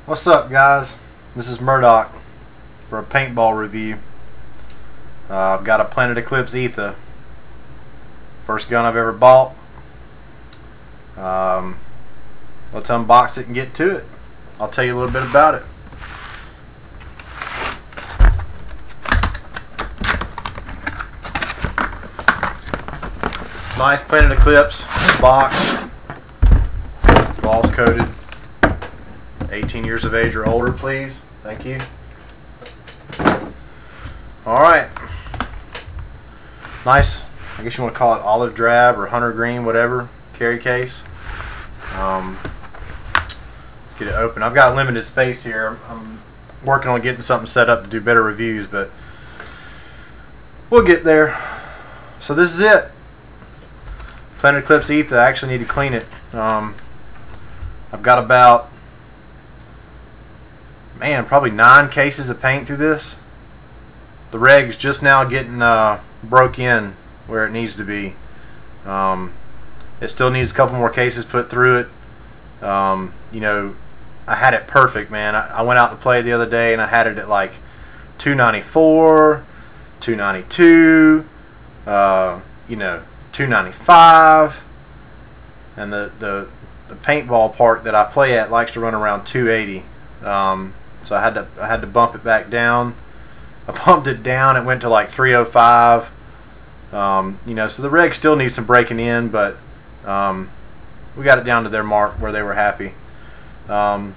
What's up, guys? This is Murdoch for a paintball review. I've got a Planet Eclipse Etha. First gun I've ever bought. Let's unbox it and get to it. I'll tell you a little bit about it. Nice Planet Eclipse box. Gloss coated. 18 years of age or older, please. Thank you. Alright. Nice, I guess you want to call it olive drab or hunter green, whatever, carry case. Let's get it open. I've got limited space here. I'm working on getting something set up to do better reviews, but we'll get there. So this is it. Planet Eclipse Etha. I actually need to clean it. I've got about, probably 9 cases of paint through this. The reg's just now getting broke in where it needs to be. It still needs a couple more cases put through it. You know, I had it perfect, man. I went out to play the other day and I had it at like 294, 292, you know, 295, and the paintball park that I play at likes to run around 280. So I had to bump it back down. I bumped it down. It went to like 305. You know, so the reg still needs some breaking in, but we got it down to their mark where they were happy. I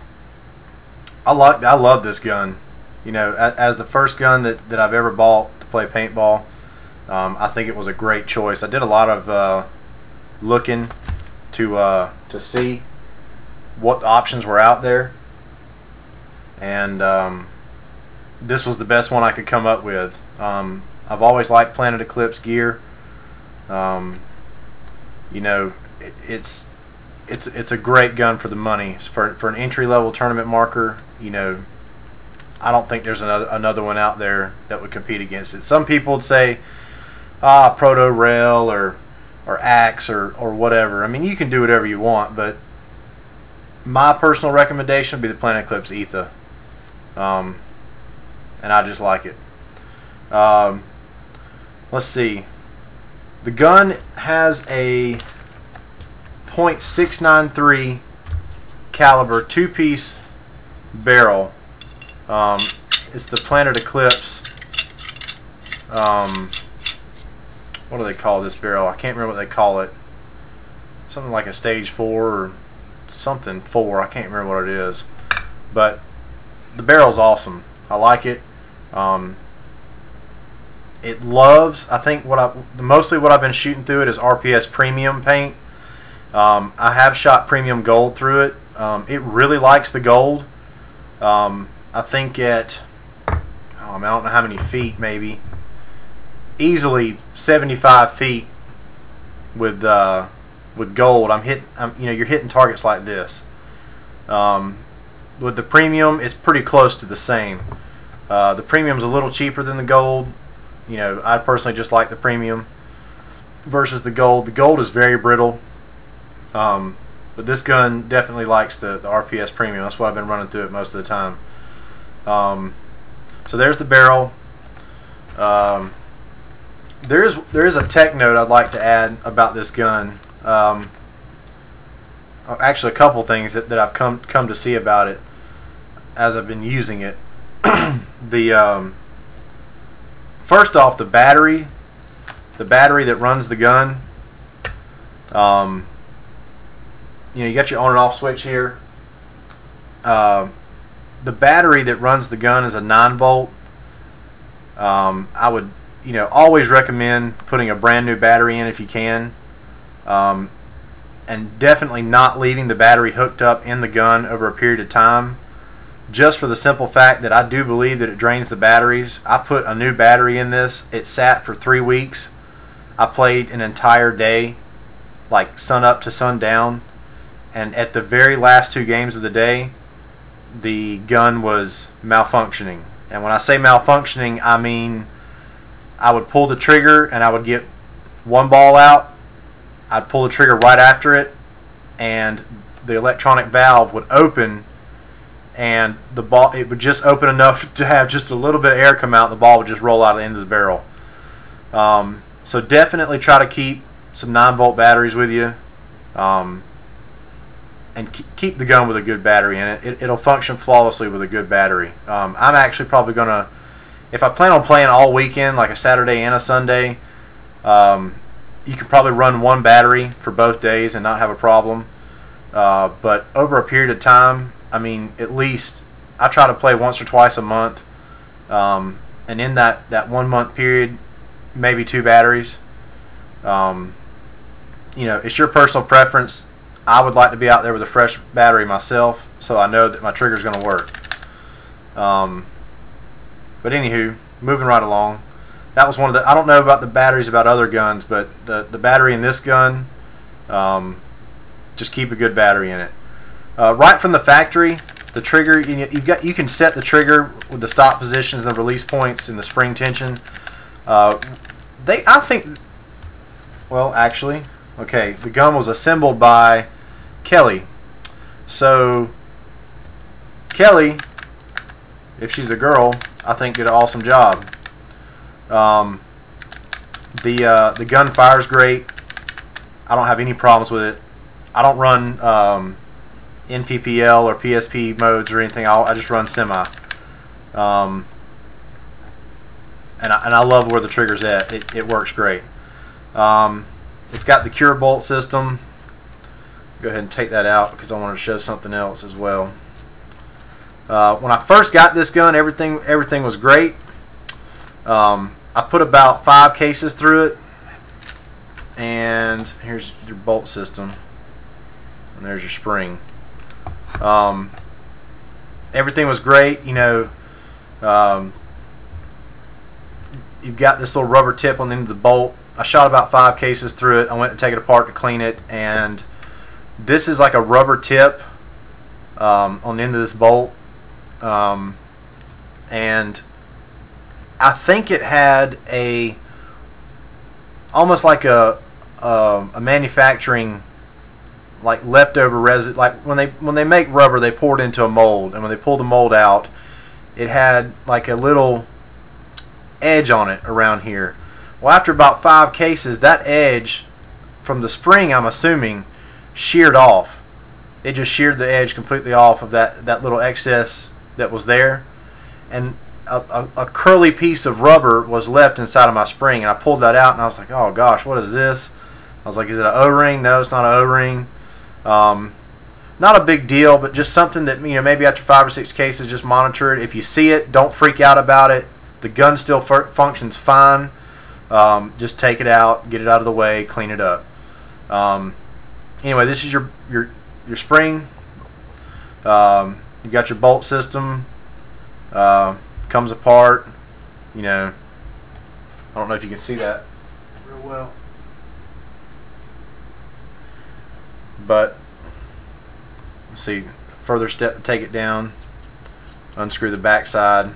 love this gun. You know, as the first gun that I've ever bought to play paintball, I think it was a great choice. I did a lot of looking to see what options were out there, and this was the best one I could come up with. I've always liked Planet Eclipse gear. You know, it's a great gun for the money. For an entry-level tournament marker, you know, I don't think there's another one out there that would compete against it. Some people would say, Proto Rail or Axe or whatever. I mean, you can do whatever you want, but my personal recommendation would be the Planet Eclipse Etha. And I just like it. Let's see. The gun has a .693 caliber 2-piece barrel. It's the Planet Eclipse. What do they call this barrel? I can't remember what they call it. Something like a stage 4 or something 4. I can't remember what it is. But the barrel's awesome. I like it. It loves, I think mostly what I've been shooting through it is RPS premium paint. I have shot premium gold through it. It really likes the gold. I think at, I don't know how many feet, maybe easily 75 feet with gold. You know, you're hitting targets like this. With the premium, it's pretty close to the same. The premium's a little cheaper than the gold. You know, I personally just like the premium versus the gold. The gold is very brittle, but this gun definitely likes the RPS premium. That's why I've been running through it most of the time. So there's the barrel. There is a tech note I'd like to add about this gun. Actually, a couple things that I've come to see about it as I've been using it. First off, the battery that runs the gun. You know, you got your on and off switch here. The battery that runs the gun is a 9-volt. I would, you know, always recommend putting a brand new battery in if you can, and definitely not leaving the battery hooked up in the gun over a period of time, just for the simple fact that I do believe that it drains the batteries. I put a new battery in this. It sat for 3 weeks. I played an entire day, like sun up to sundown, and at the very last 2 games of the day, the gun was malfunctioning. And when I say malfunctioning, I mean I would pull the trigger and I would get one ball out. I'd pull the trigger right after it, and the electronic valve would open and the ball, it would just open enough to have just a little bit of air come out, and the ball would just roll out of the end of the barrel. So definitely try to keep some 9-volt batteries with you, and keep the gun with a good battery in it. It'll function flawlessly with a good battery. I'm actually probably gonna, if I plan on playing all weekend, like a Saturday and a Sunday, you can probably run one battery for both days and not have a problem. But over a period of time, I mean, at least I try to play once or twice a month, and in that 1 month period, maybe 2 batteries. You know, it's your personal preference. I would like to be out there with a fresh battery myself, so I know that my trigger's going to work. But anywho, moving right along. That was one of the, I don't know about the batteries about other guns, but the battery in this gun, just keep a good battery in it. Right from the factory, the trigger, you can set the trigger with the stop positions and the release points and the spring tension. I think, well, actually, okay, the gun was assembled by Kelly. So Kelly, if she's a girl, I think did an awesome job. The gun fires great. I don't have any problems with it. I don't run NPPL or PSP modes or anything. I just run semi. And I love where the trigger's at. It works great. It's got the cure bolt system. Go ahead and take that out because I wanted to show something else as well. When I first got this gun, everything was great. I put about 5 cases through it, and here's your bolt system, and there's your spring. Everything was great. You know, you've got this little rubber tip on the end of the bolt. I shot about 5 cases through it. I went to take it apart to clean it, and this is like a rubber tip on the end of this bolt, and I think it had almost like a manufacturing, like leftover resin. Like when they make rubber, they pour it into a mold, and when they pull the mold out, it had like a little edge on it around here. Well, after about 5 cases, that edge from the spring, I'm assuming, sheared off. It just sheared the edge completely off of that little excess that was there, and a curly piece of rubber was left inside of my spring, and I pulled that out, and I was like, oh gosh, what is this? I was like, is it an O-ring? No, it's not an O-ring. Not a big deal, but just something that, you know, maybe after 5 or 6 cases, just monitor it. If you see it, don't freak out about it. The gun still functions fine. Just take it out, get it out of the way, clean it up. Anyway, this is your spring. You got your bolt system. Comes apart. You know, I don't know if you can see that real well, but let's see. Further step to take it down. Unscrew the back side.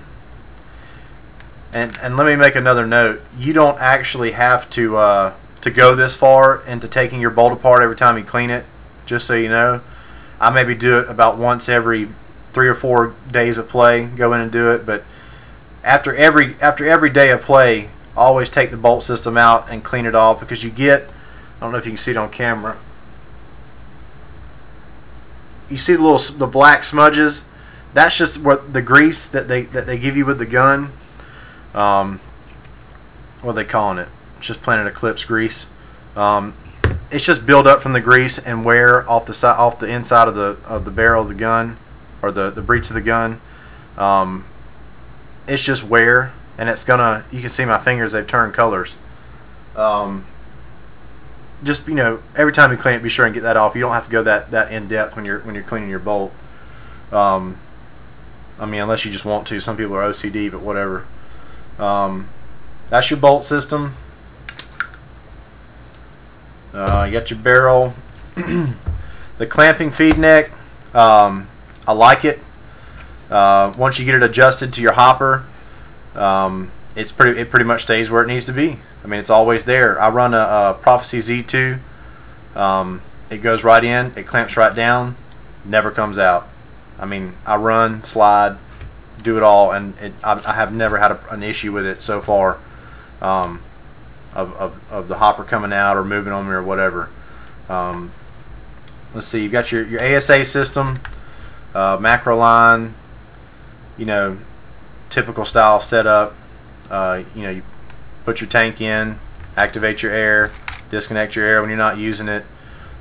And let me make another note. You don't actually have to go this far into taking your bolt apart every time you clean it. Just so you know, I maybe do it about once every 3 or 4 days of play. Go in and do it, but after every day of play, always take the bolt system out and clean it off, because you get, I don't know if you can see it on camera. You see the black smudges? That's just what the grease that they give you with the gun. What are they calling it? It's just plain Eclipse grease. It's just build up from the grease and wear off the inside of the barrel of the gun, or the breech of the gun. It's just wear, and it's gonna, you can see my fingers, they've turned colors. Just, you know, every time you clean it, be sure and get that off. You don't have to go that in depth when you're cleaning your bolt. I mean, unless you just want to. Some people are OCD, but whatever. That's your bolt system. You got your barrel. The clamping feed neck, I like it. Once you get it adjusted to your hopper, it pretty much stays where it needs to be. I mean, it's always there. I run a Prophecy Z2. It goes right in, it clamps right down, never comes out. I mean, I run, slide, do it all, and I have never had an issue with it so far, of the hopper coming out or moving on me or whatever. Let's see, you've got your ASA system, macro line, you know, typical style setup. You know, you put your tank in, activate your air, disconnect your air when you're not using it.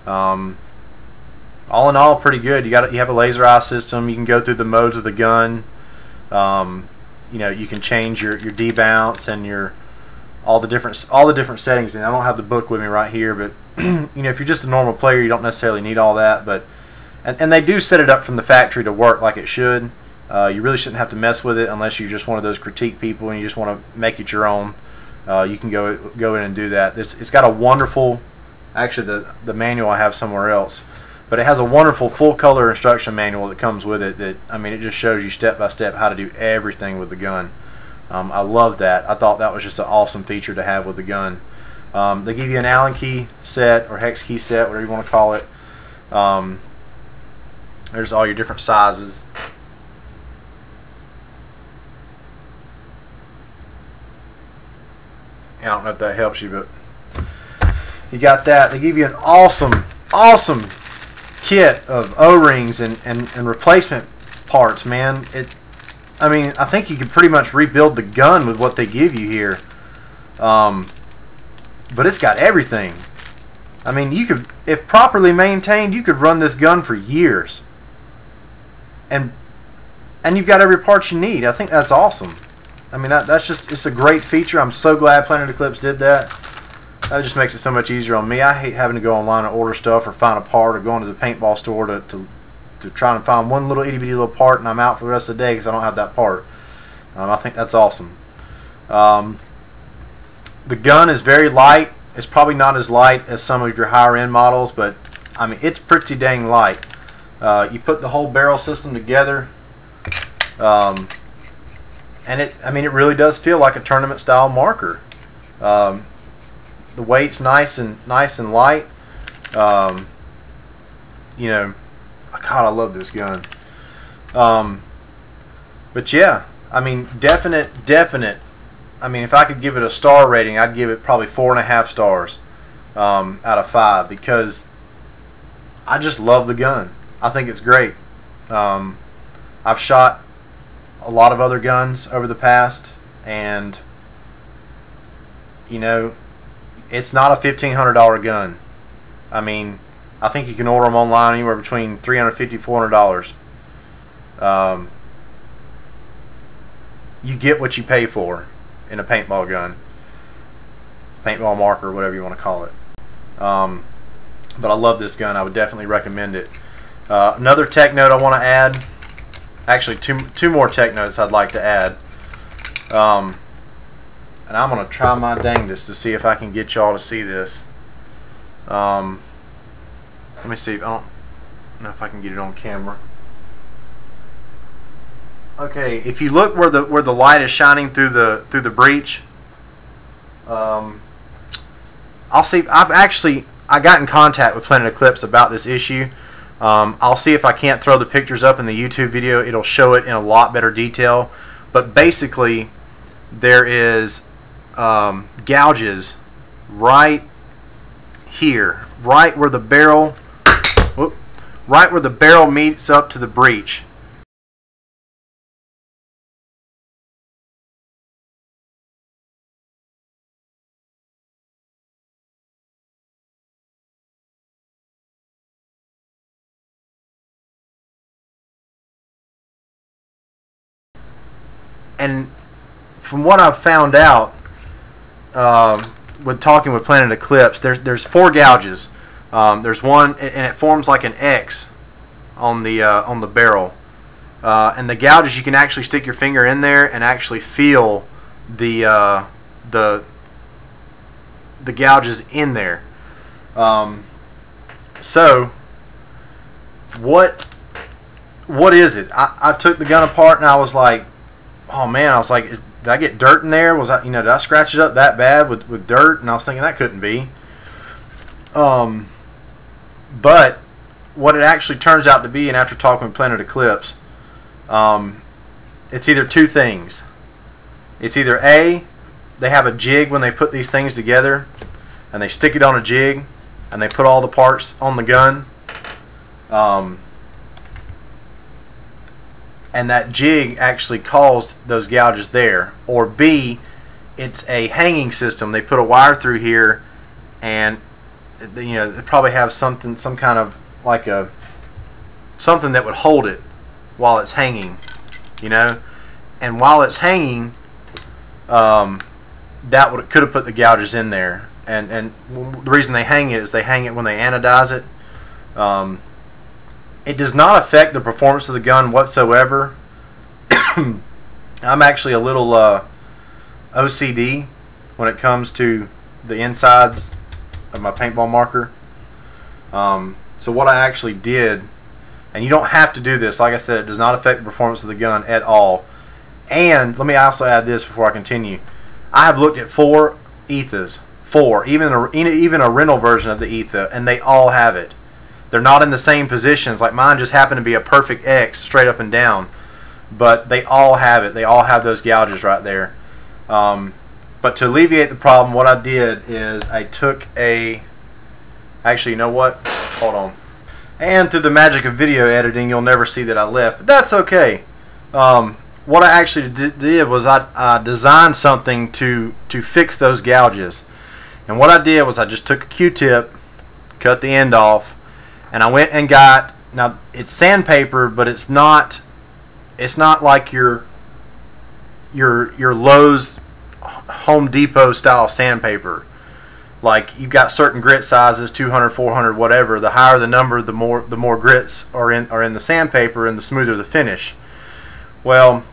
All in all, pretty good. You have a laser eye system. You can go through the modes of the gun. You know, you can change your debounce and your all the different settings. And I don't have the book with me right here, but you know, if you're just a normal player, you don't necessarily need all that. But and they do set it up from the factory to work like it should. You really shouldn't have to mess with it unless you're just one of those critique people and you just want to make it your own. You can go in and do that. It's got a wonderful, actually the manual I have somewhere else, but it has a wonderful full color instruction manual that comes with it. That, I mean, it just shows you step by step how to do everything with the gun. I love that. I thought that was just an awesome feature to have with the gun. They give you an Allen key set or hex key set, whatever you want to call it. There's all your different sizes. I don't know if that helps you, but you got that. They give you an awesome kit of O-rings and replacement parts, man. I mean, I think you could pretty much rebuild the gun with what they give you here. But it's got everything. I mean, you could, if properly maintained, you could run this gun for years. And you've got every part you need. I think that's awesome. I mean, that's just, it's a great feature. I'm so glad Planet Eclipse did that. That just makes it so much easier on me. I hate having to go online and order stuff or find a part or go into the paintball store to try and find one little itty bitty little part and I'm out for the rest of the day because I don't have that part. I think that's awesome. The gun is very light. It's probably not as light as some of your higher end models, but I mean, it's pretty dang light. You put the whole barrel system together, and I mean, it really does feel like a tournament style marker. The weight's nice and light. You know, God, I love this gun. But yeah, I mean, definite. I mean, if I could give it a star rating, I'd give it probably 4.5 stars out of 5 because I just love the gun. I think it's great. I've shot a lot of other guns over the past, and you know, it's not a $1,500 gun. I mean, I think you can order them online anywhere between $350 and $400. You get what you pay for in a paintball gun, paintball marker, whatever you want to call it. But I love this gun. I would definitely recommend it. Another tech note I want to add, actually two more tech notes I'd like to add. And I'm going to try my dangest to see if I can get y'all to see this. Let me see. I don't know if I can get it on camera. Okay, if you look where the light is shining through the breech, I'll see. I got in contact with Planet Eclipse about this issue. I'll see if I can't throw the pictures up in the YouTube video. It'll show it in a lot better detail. But basically, there is gouges right here, right where the barrel meets up to the breech. And from what I've found out, with talking with Planet Eclipse, there's 4 gouges. There's one, and it forms like an X on the barrel. And the gouges, you can actually stick your finger in there and actually feel the gouges in there. So what is it? I took the gun apart and I was like, oh man, I was like, did I get dirt in there? Was I, did I scratch it up that bad with dirt? And I was thinking that couldn't be. But what it actually turns out to be, and after talking with Planet Eclipse, it's either two things. It's either A, they have a jig when they put these things together, and they stick it on a jig, and they put all the parts on the gun, and that jig actually caused those gouges there. Or B, it's a hanging system. They put a wire through here, and you know, they probably have something, some kind of like something that would hold it while it's hanging, you know. And while it's hanging, that could have put the gouges in there. And the reason they hang it is they hang it when they anodize it. It does not affect the performance of the gun whatsoever. I'm actually a little OCD when it comes to the insides of my paintball marker. So what I actually did, and you don't have to do this, like I said, it does not affect the performance of the gun at all. And let me also add this before I continue. I have looked at 4 Ethas, 4, even a rental version of the Etha, and they all have it. They're not in the same positions. Like mine just happened to be a perfect X, straight up and down, but they all have it. They all have those gouges right there. But to alleviate the problem, what I did is I took actually, you know what? Hold on. And through the magic of video editing, you'll never see that I left, but that's okay. What I actually did was I designed something to fix those gouges. And what I did was I just took a Q-tip, cut the end off, and I went and got, now it's sandpaper, but it's not like your Lowe's Home Depot style sandpaper. Like, you've got certain grit sizes, 200, 400, whatever. The higher the number, the more grits are in the sandpaper, and the smoother the finish. Well,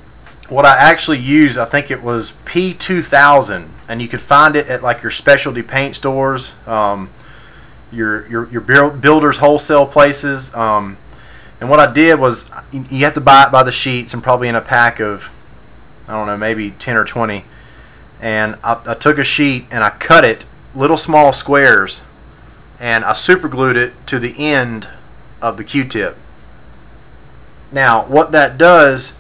what I actually used, I think it was P2000, and you could find it at like your specialty paint stores, your builders wholesale places. And what I did was, you have to buy it by the sheets, and probably in a pack of, I don't know, maybe 10 or 20. And I took a sheet and I cut it little small squares, and I super glued it to the end of the Q-tip. Now what that does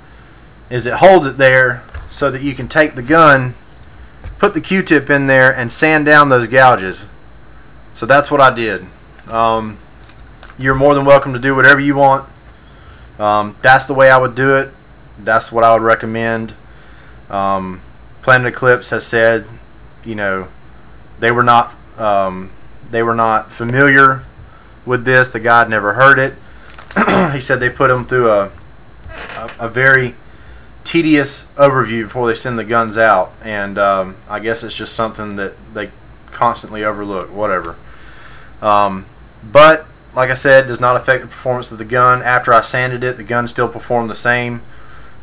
is it holds it there so that you can take the gun, put the Q-tip in there, and sand down those gouges. So that's what I did. You're more than welcome to do whatever you want. That's the way I would do it. That's what I would recommend. Planet Eclipse has said, you know, they were not familiar with this. The guy had never heard it. He said they put them through a very tedious overview before they send the guns out, and I guess it's just something that they constantly overlook. Whatever. But like I said, it does not affect the performance of the gun. After I sanded it, the gun still performed the same.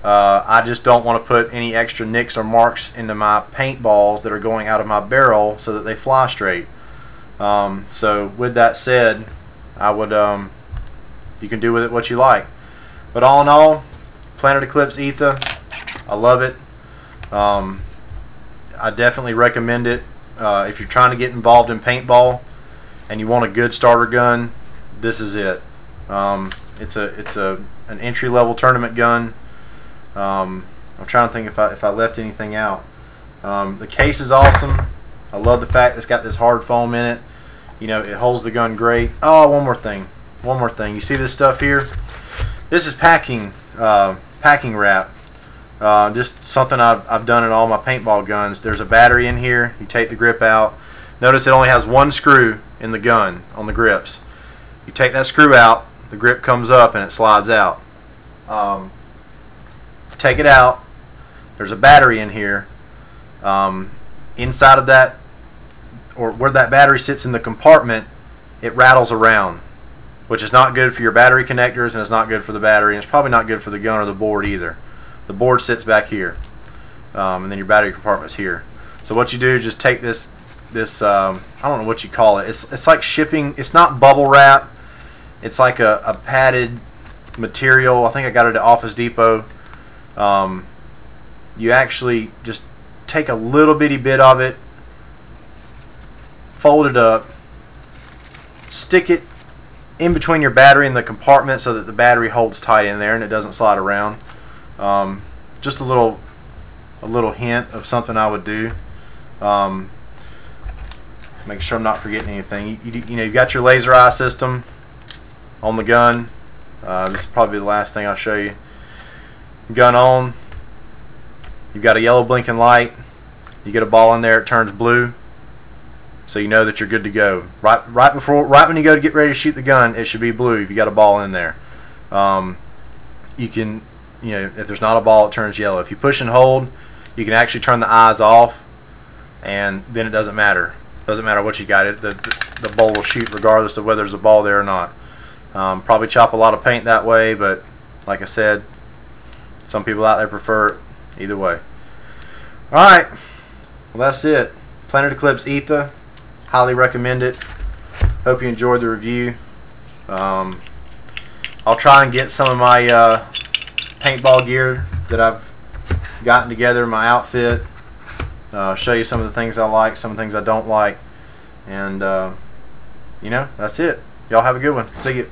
I just don't want to put any extra nicks or marks into my paintballs that are going out of my barrel so that they fly straight. So with that said, I would you can do with it what you like. But all in all, Planet Eclipse Etha, I love it. I definitely recommend it. If you're trying to get involved in paintball and you want a good starter gun, this is it. It's an entry-level tournament gun. I'm trying to think if I left anything out. The case is awesome. I love the fact it's got this hard foam in it. You know, it holds the gun great. Oh, one more thing. You see this stuff here? This is packing wrap. Just something I've done in all my paintball guns. There's a battery in here. You take the grip out. Notice it only has one screw in the gun on the grips. You take that screw out, the grip comes up and it slides out. Take it out. There's a battery in here. Inside of that, or where that battery sits in the compartment, it rattles around, which is not good for your battery connectors, and it's not good for the battery, and it's probably not good for the gun or the board either. The board sits back here, and then your battery compartment's here. So what you do is just take this I don't know what you call it. It's like shipping. It's not bubble wrap. It's like a padded material. I think I got it at Office Depot. You actually just take a little bitty bit of it, fold it up, stick it in between your battery and the compartment so that the battery holds tight in there and it doesn't slide around. Just a little hint of something I would do. Make sure I'm not forgetting anything. You know, you've got your laser eye system on the gun. This is probably the last thing I'll show you. Gun on. You've got a yellow blinking light. You get a ball in there, it turns blue, so you know that you're good to go. Right when you go to get ready to shoot the gun, it should be blue if you got a ball in there. You can, you know, if there's not a ball, it turns yellow. If you push and hold, you can actually turn the eyes off, and then it doesn't matter. Doesn't matter what you got. The bowl will shoot regardless of whether there's a ball there or not. Probably chop a lot of paint that way, but like I said, some people out there prefer it either way. Alright, well that's it. Planet Eclipse Etha. Highly recommend it. Hope you enjoyed the review. I'll try and get some of my paintball gear that I've gotten together in my outfit. Show you some of the things I like, some of the things I don't like, and you know, that's it. Y'all have a good one. See you.